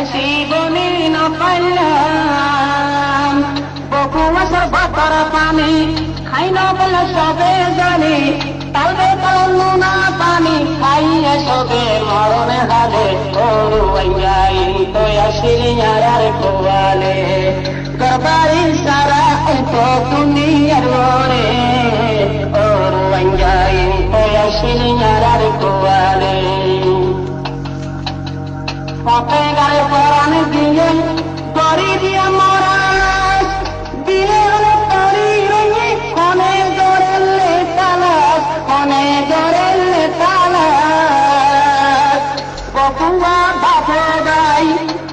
দেশি বনি না পাইলাম বকু মাছের ভাতার পানি খাই না বলে সবে জানি তালবে তাল না পানি খাইয়ে সবে মরণে হালে ওরু আইয়াই তো আসিলি আর কোয়ালে গরবারি সারা তো দুনিয়ার ওরে ওরু আইয়াই তো আসিলি আর কোয়ালে পথে গায়ে পরাণ দিয়ে গড়ি দিয়ে মরাস দিয়ে তরি রঙে কনে গড়েলে তালাস কনে গড়েলে তালাস বকুয়া ভাতে গাই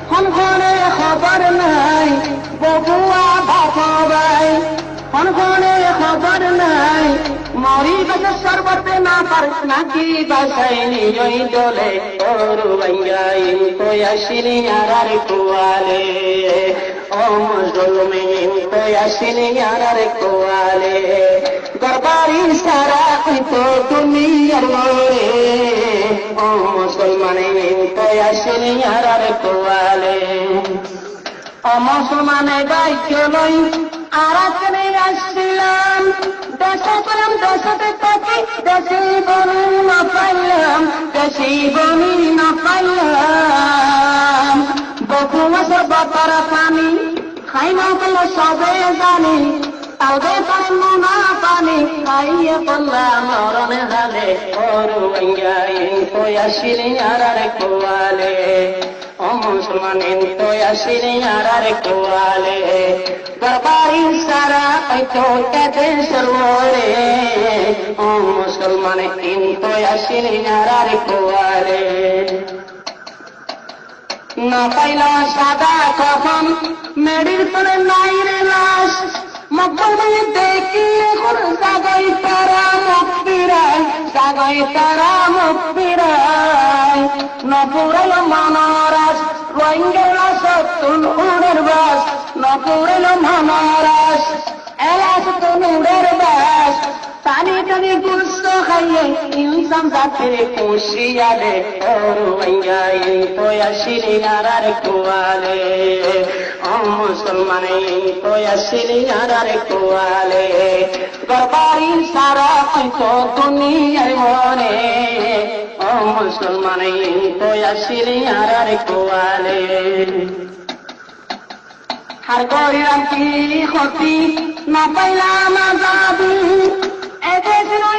হন ঘরে খবর নাই বকুয়া ভাতে গাই হন ঘরে খবর নাই মরি বাসা সর্বতে না পার নাকি বাসাই নিজই দলে ওরু ভাইয়াই কই আসিনি আর কোয়ালে ও মুসলমান কই আসিনি আর কোয়ালে গরবারি সারা তো দুনিয়ার মোরে ও মুসলমান কই আসিনি আর কোয়ালে ও মুসলমানে গাইকে লই আর আজকে আসছিলাম দেশে পেলাম দেশে থাকি দেশি বনি না পাইলাম দেশি বনি না পাইলাম বকু মাছের বাতার পানি খাই না বলে সবে জানি তালবে পারেন না পানি খাইয়ে বললাম মরণে হালে ওরু আইয়াই কই আসিনি আর কোয়ালে ও মুসলমান তো আসিনি আর কোয়ালে গরবারি সারা তো কেটে সরোরে ও মুসলমান তো আসিনি আর কোয়ালে না পাইলা সাদা কখন মেডির তোরে নাই রে লাশ মকবুল দেখি এখন জাগাই তারা মুক্তিরাই জাগাই তারা মুক্তিরাই নপুরাল মনোরাস রোহিঙ্গা সত্তুন উড়ের বাস নপুরাল মনোরাস এলাস তুন উড়ের বাস পানি টানি গুস্ত খাইয়ে ইনসান জাতির কুশিয়ালে ওরু আইয়াই তো আসিনি আর কোয়ালে ও মুসলমান তো আসিনি আর কোয়ালে গরবারি সারা তো দুনিয়ার মনে ও মুসলমান তো আসিনি আর কোয়ালে হার করিলাম কি ক্ষতি না পাইলাম আজাদি এদেশ নয়